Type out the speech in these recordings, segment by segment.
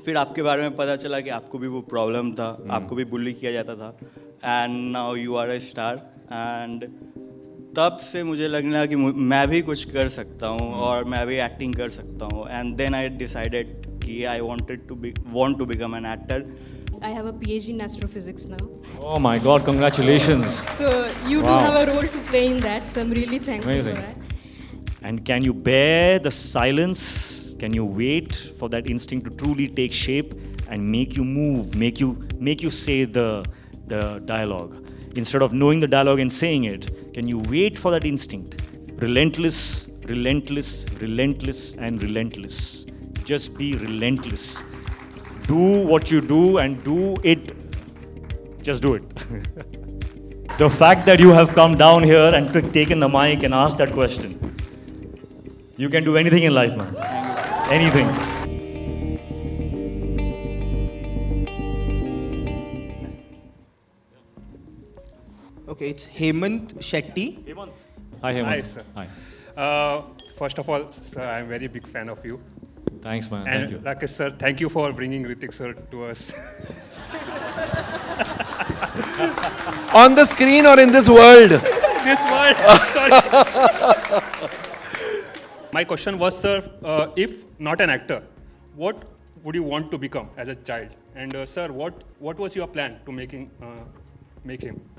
फिर आपके बारे में पता चला कि आपको भी वो प्रॉब्लम था, आपको भी बुली किया जाता था, and now you are a star. And तब से मुझे लगने लगा कि मैं भी कुछ कर सकता हूँ और मैं भी एक्टिंग कर सकता हूँ. एंड देन आई डिसाइडेड कि आई want to become an actor. I have a PhD in astrophysics now. Oh my God, congratulations. So you Wow. do have a role to play in that, so I'm really thankful Amazing. for that. And can you bear the silence? Can you wait for that instinct to truly take shape and make you move, make you say the dialogue? Instead of knowing the dialogue and saying it, can you wait for that instinct? Relentless, relentless, relentless, and relentless. Just be relentless. Do what you do and do it. Just do it. The fact that you have come down here and taken the mic and asked that question. You can do anything in life, man. Anything. Okay, it's Hemant Shetty. Hi, Hemant. Hi, sir. Hi. First of all, sir, I'm very big fan of you. Thanks, man. And Thank you. Rakesh sir, thank you for bringing Hrithik sir to us. On the screen or in this world? This world, sorry. My question was, sir, if not an actor, what would you want to become as a child? And sir, what was your plan to make him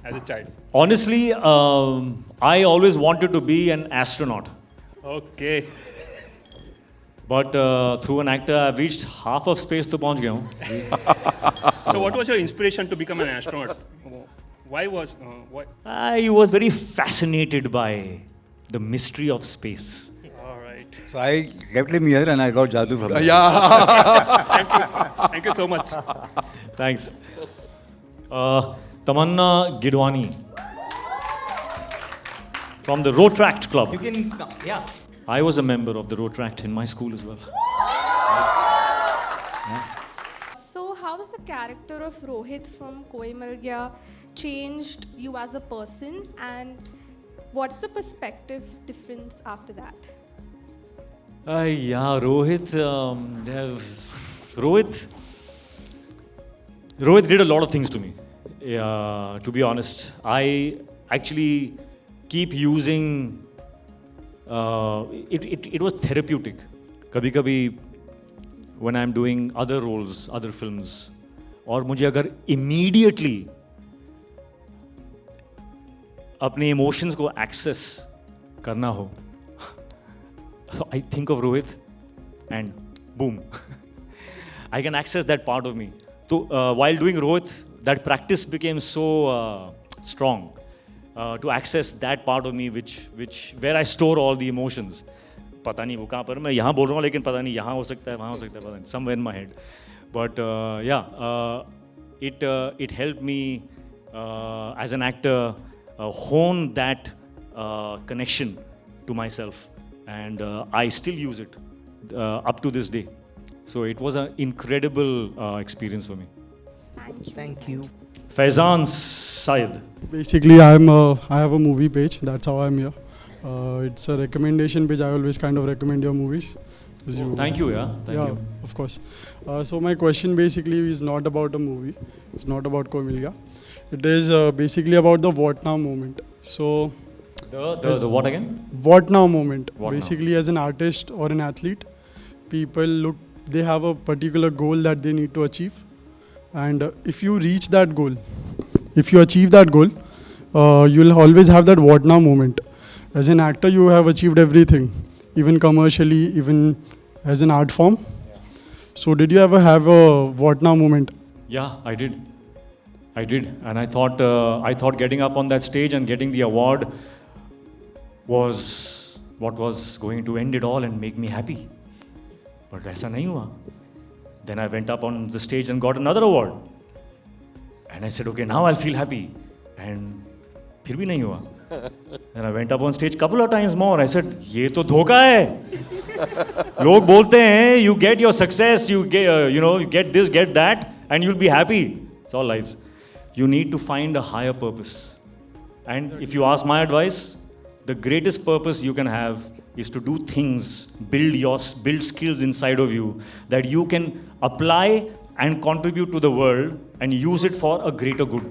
as a child? Honestly, I always wanted to be an astronaut. Okay. But through an actor, I've reached half of space to पहुंच गया हूँ. So what was your inspiration to become an astronaut? Why? I was very fascinated by the mystery of space. All right. So I kept him here and I got Jadoo from him. Yeah. Thank you so much. Thanks. Tamanna Gidwani from the Rotract Club. You can come. Yeah. I was a member of the Rotract in my school as well. So how has the character of Rohit from Koi Mil Gaya changed you as a person, and what's the perspective difference after that? Yeah, Rohit. Rohit did a lot of things to me. Yeah, to be honest, I actually keep using. It was therapeutic. Kabhi when I'm doing other roles, other films, और मुझे अगर immediately अपने emotions को access करना हो, so I think of Rohit and boom, I can access that part of me. So while doing Rohit, that practice became so strong to access that part of me where I store all the emotions. पता नहीं वो कहाँ पर, मैं यहाँ बोल रहा हूँ लेकिन पता नहीं यहाँ हो सकता है, वहाँ हो सकता है, पता नहीं, somewhere in my head. But it helped me as an actor hone that connection to myself, and I still use it up to this day. So it was an incredible experience for me. Thank you. Faizan Syed. Basically, I have a movie page. That's how I'm here. It's a recommendation page. I always kind of recommend your movies. Thank you, yeah. Thank you. Of course. So my question basically is not about a movie. It's not about Koi Mil Gaya. It is basically about the what now moment. So The what again? what now moment. What now? Basically, as an artist or an athlete, people they have a particular goal that they need to achieve. And if you reach that goal, if you achieve that goal, you'll always have that what now moment. As an actor, you have achieved everything, even commercially, even as an art form. So did you ever have a what now moment? Yeah, I did, and I thought getting up on that stage and getting the award was what was going to end it all and make me happy. But ऐसा नहीं हुआ. Then I went up on the stage and got another award. And I said, okay, now I'll feel happy. And फिर भी नहीं हुआ. Then I went up on stage couple of times more. I said, ये तो धोखा है. लोग बोलते हैं, you get your success, you get, you get this, get that, and you'll be happy. It's all lies. You need to find a higher purpose. And if you ask my advice, the greatest purpose you can have is to do things, build skills inside of you that you can apply and contribute to the world and use it for a greater good.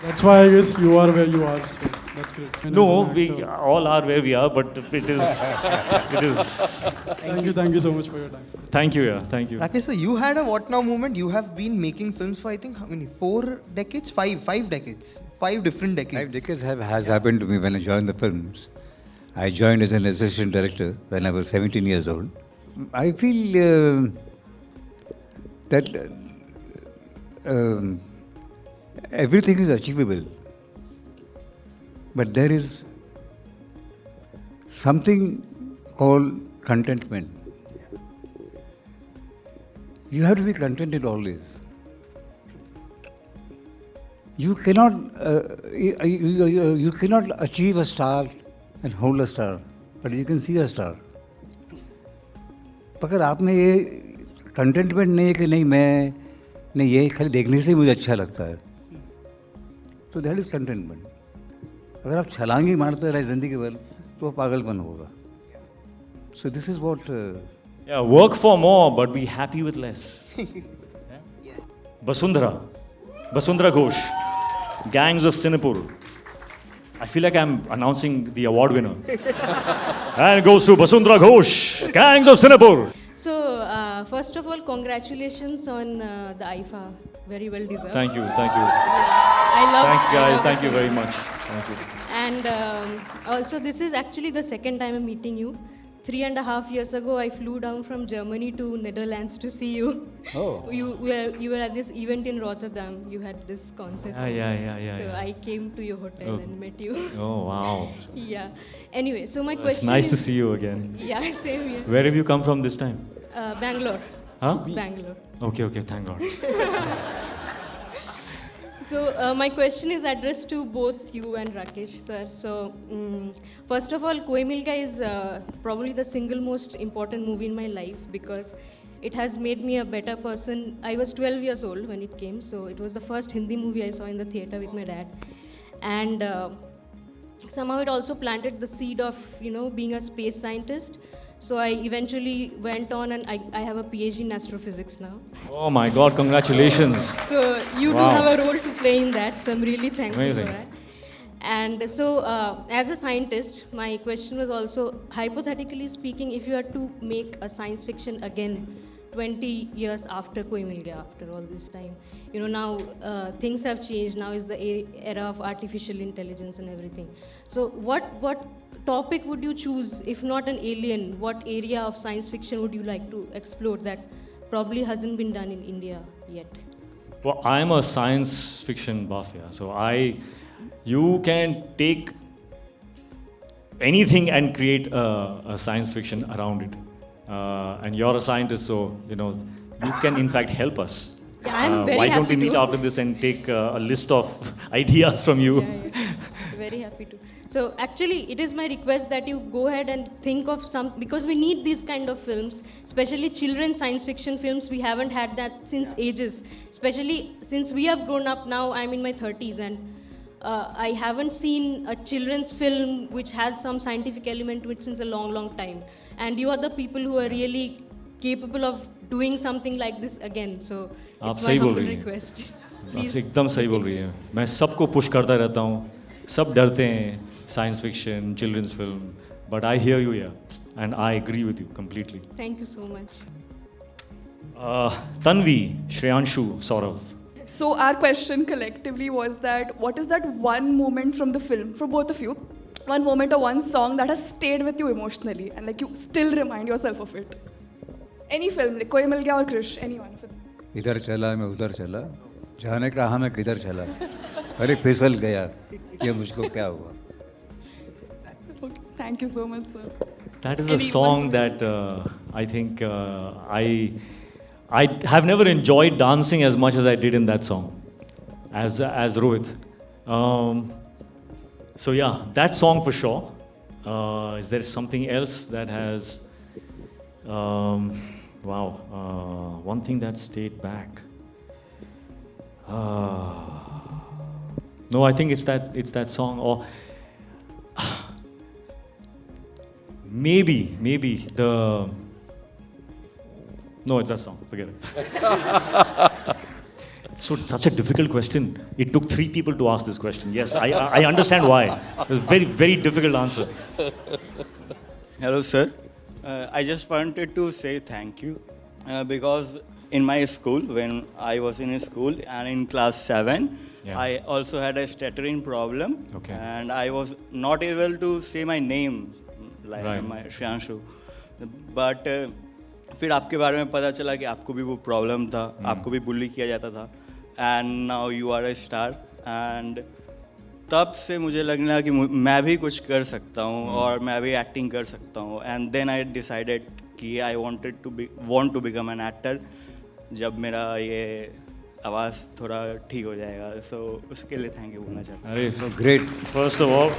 That's why I guess you are where you are. So that's great. And No, as an we actor- all are where we are, but it is. Thank you so much for your time. Thank you, yeah, thank you. Rakesh, sir, you had a what now movement. You have been making films for I think how many? 4 decades? 5 decades. 5 different decades. 5 decades has happened to me when I joined the films. I joined as an assistant director when I was 17 years old. I feel that everything is achievable. But there is something called contentment. You have to be contented always. You cannot you cannot achieve a star and hold a star, but you can see a star. अगर आप में ये containment नहीं है कि नहीं ये खाली देखने से ही मुझे अच्छा लगता है, तो दैट इज कंटेंटमेंट. अगर आप छलांगी मारते रहे जिंदगी भर तो वो पागलपन होगा. So this is what. Yeah, work for more, but be happy with less. Yeah? Basundhara Ghosh, Gangs of Sinapur. I feel like I'm announcing the award winner. And it goes to Basundhara Ghosh, Gangs of Sinapur. So, first of all, congratulations on the IFA. Very well deserved. Thank you. I love. Thanks, I guys. love Thank the you very film. much. Thank you. And also, this is actually the second time I'm meeting you. 3.5 years ago, I flew down from Germany to Netherlands to see you. Oh. You were at this event in Rotterdam. You had this concert. Yeah. So I came to your hotel Oh. and met you. Oh, wow. Yeah. Anyway, so my It's question nice is, to see you again. Yeah, same here. Where have you come from this time? Bangalore. Huh? Bangalore. Okay, thank God. So my question is addressed to both you and Rakesh sir. So first of all, Koi Mil Gaya is probably the single most important movie in my life because it has made me a better person. I was 12 years old when it came, so it was the first Hindi movie I saw in the theater with my dad. And somehow it also planted the seed of, being a space scientist. So I eventually went on and I have a PhD in astrophysics now. Oh my God, congratulations. So you Wow. do have a role to play in that, so I'm really thankful Amazing. for that. And so, as a scientist, my question was also, hypothetically speaking, if you had to make a science fiction again, 20 years after Koi Mil Gaya, after all this time, now things have changed. Now is the era of artificial intelligence and everything. So what topic would you choose? If not an alien, what area of science fiction would you like to explore that probably hasn't been done in India yet? Well, I'm a science fiction buff, yeah. So you can take anything and create a science fiction around it. And you're a scientist, so you can in fact help us. Yeah, I'm very why don't we happy meet to. after this and take a list of ideas from you? Yeah. Very happy to. So actually, it is my request that you go ahead and think of some, because we need these kind of films, especially children's science fiction films. We haven't had that since ages, especially since we have grown up now. I'm in my 30s and I haven't seen a children's film which has some scientific element to it since a long time. And you are the people who are really capable of doing something like this again. So आप it's my सही बोल humble रही हैं। request. आप Please. एकदम सही बोल रही हैं। मैं सबको पुश करता रहता हूँ, सब डरते हैं science fiction, children's film, but I hear you here and I agree with you completely. Thank you so much. Tanvi, Shreyanshu, Saurav. So our question collectively was that what is that one moment from the film, for both of you, one moment or one song that has stayed with you emotionally and like you still remind yourself of it? Any film, like Koi Mil Gaya or Krish, any one of it. इधर चला मैं उधर चला, जाने कहा मैं किधर चला, अरे फिसल गया, ये मुझको क्या हुआ. Okay, thank you so much, sir. That is a Any song one- that I think I have never enjoyed dancing as much as I did in that song, as Rohit. So yeah, that song for sure. Is there something else that has? One thing that stayed back. No, I think it's that song. Or maybe the. No, it's that song. Forget it. Such a difficult question. It took 3 people to ask this question. Yes, I understand why. It was very, very difficult answer. Hello, sir. I just wanted to say thank you because in my school, when I was in school and in class 7, Yeah. I also had a stuttering problem. Okay. And I was not able to say my name, like Right. my Shyanshu. But फिर आपके बारे में पता चला कि आपको भी वो प्रॉब्लम था, आपको भी बुली किया जाता था. And now you are a star. And तब से मुझे लगना कि मैं भी कुछ कर सकता हूँ और मैं भी एक्टिंग कर सकता हूँ. एंड देन आई डिसाइडेड कि I want to become an actor जब मेरा ये आवाज़ थोड़ा ठीक हो जाएगा. सो उसके लिए थैंक यू बोलना चाहता हूँ. Arey, great. First of all,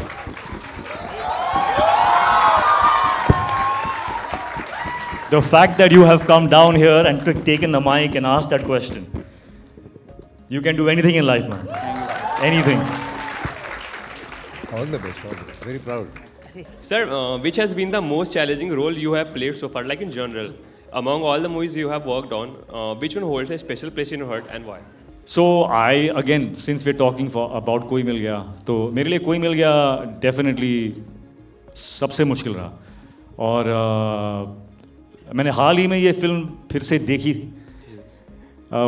the fact that you have come down here and taken the mic and asked that question. You can do anything in life, man. Anything. All the best, all the best. Very proud. Sir, which has been the most challenging role you have played so far, like in general? Among all the movies you have worked on, which one holds a special place in your heart and why? So again, since we're talking about Koi Mil Gaya, तो मेरे लिए Koi Mil Gaya definitely सबसे मुश्किल रहा. और मैंने हाल ही में ये फिल्म फिर से देखी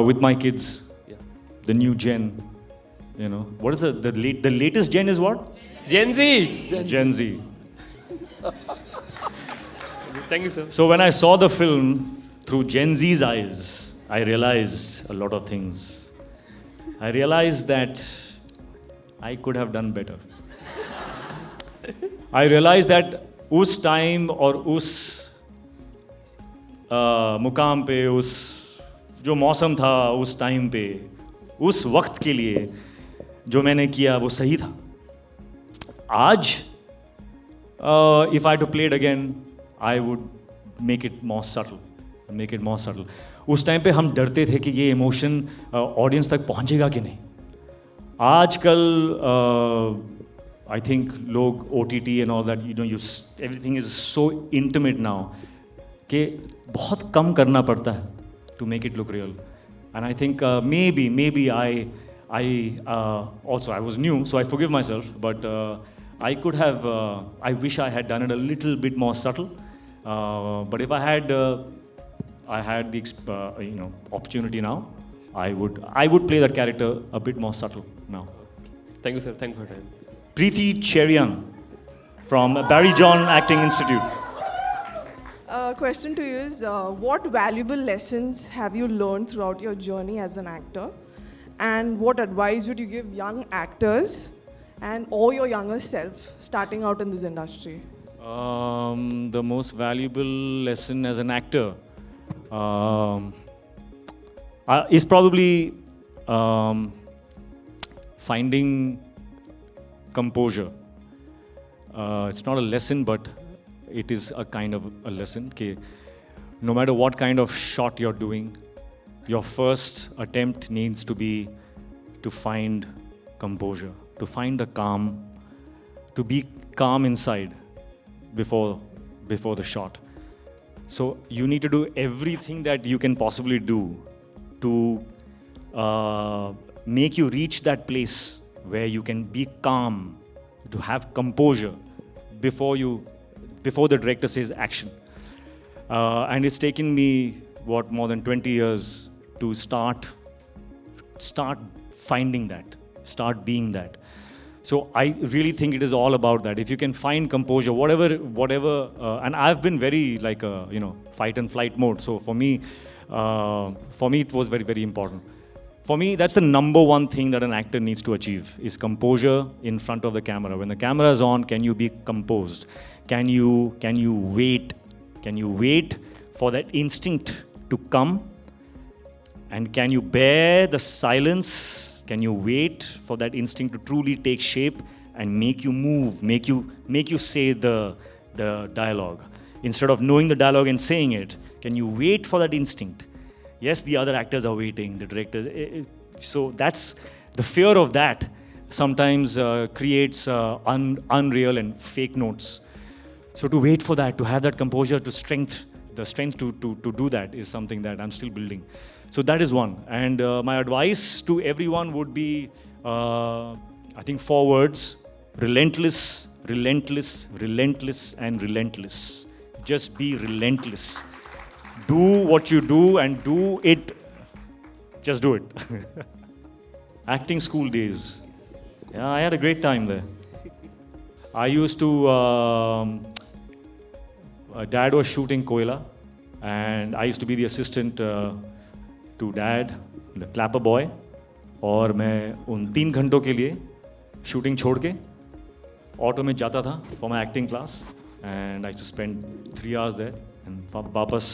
with my kids, the new gen. You know, what is the latest gen is what? Gen Z. Gen Z. Thank you, sir. So when I saw the film through Gen Z's eyes, I realized a lot of things. I realized that I could have done better. I realized that उस time और उस मुकाम पे, उस जो मौसम था उस टाइम पे, उस वक्त के लिए जो मैंने किया वो सही था. आज if I had to play it again, I would make it more subtle. Make it more subtle. उस टाइम पे हम डरते थे कि ये इमोशन ऑडियंस तक पहुंचेगा कि नहीं. आजकल I think लोग OTT and all that, you know, everything is so intimate now कि बहुत कम करना पड़ता है to make it look real. And I think maybe I also, I was new, so I forgive myself, but I could have, I wish I had done it a little bit more subtle. But if I had the opportunity now, I would play that character a bit more subtle now. Thank you, sir. Thank you for your time. Preeti Cherian from Barry John Acting Institute. Question to you is, what valuable lessons have you learned throughout your journey as an actor? And what advice would you give young actors and or your younger self starting out in this industry? The most valuable lesson as an actor is probably finding composure. It's not a lesson, but it is a kind of a lesson. No matter what kind of shot you're doing, your first attempt needs to be to find composure, to find the calm, to be calm inside before the shot. So you need to do everything that you can possibly do to make you reach that place where you can be calm, to have composure before the director says action. And it's taken me, more than 20 years to start finding that, start being that. So I really think it is all about that. If you can find composure, whatever, and I've been very fight and flight mode. So for me it was very, very important. For me, that's the number one thing that an actor needs to achieve is composure in front of the camera. When the camera is on, can you be composed? Can you wait? Can you wait for that instinct to come? And can you bear the silence? Can you wait for that instinct to truly take shape and make you move, make you say the dialogue? Instead of knowing the dialogue and saying it, can you wait for that instinct? Yes, the other actors are waiting, the director. So that's the fear of that sometimes creates unreal and fake notes. So to wait for that, to have that composure, the strength to do that is something that I'm still building. So that is one. And my advice to everyone would be, I think 4 words: relentless, relentless, relentless, and relentless. Just be relentless. Do what you do and do it. Just do it. Acting school days. Yeah, I had a great time there. I used to, Dad was shooting Koila, and I used to be the assistant to Dad, the clapper boy. और मैं उन 3 घंटों के लिए shooting छोड़ के auto में जाता था for my acting class, and I used to spend 3 hours there, and वापस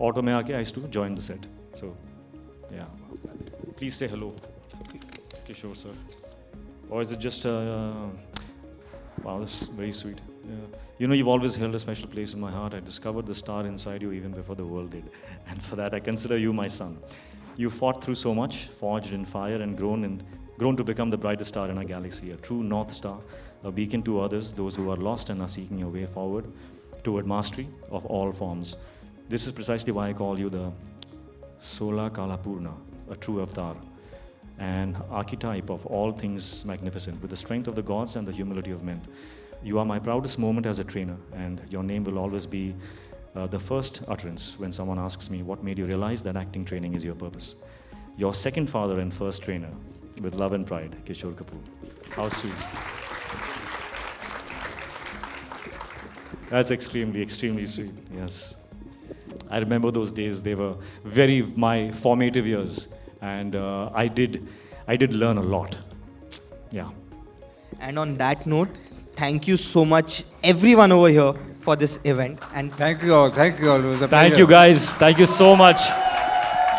ऑटो में आके I used to join the set. So, yeah. Please say hello, Kishore sir. Or is it just wow, that's very sweet. Yeah. You know, you've always held a special place in my heart. I discovered the star inside you even before the world did. And for that, I consider you my son. You fought through so much, forged in fire, and grown to become the brightest star in our galaxy, a true North Star, a beacon to others, those who are lost and are seeking a way forward toward mastery of all forms. This is precisely why I call you the Sola Kalapurna, a true avatar, an archetype of all things magnificent, with the strength of the gods and the humility of men. You are my proudest moment as a trainer, and your name will always be the first utterance when someone asks me what made you realize that acting training is your purpose. Your second father and first trainer, with love and pride, Kishore Kapoor. How sweet. That's extremely, extremely sweet, yes. I remember those days. They were my formative years. And I did learn a lot. Yeah. And on that note, thank you so much, everyone over here, for this event. And Thank you all. Thank you all. It was a Thank pleasure. you guys. Thank you so much.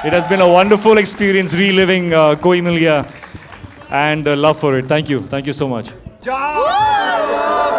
It has been a wonderful experience reliving Koi Mil Gaya, and love for it. Thank you. Thank you so much. Ciao!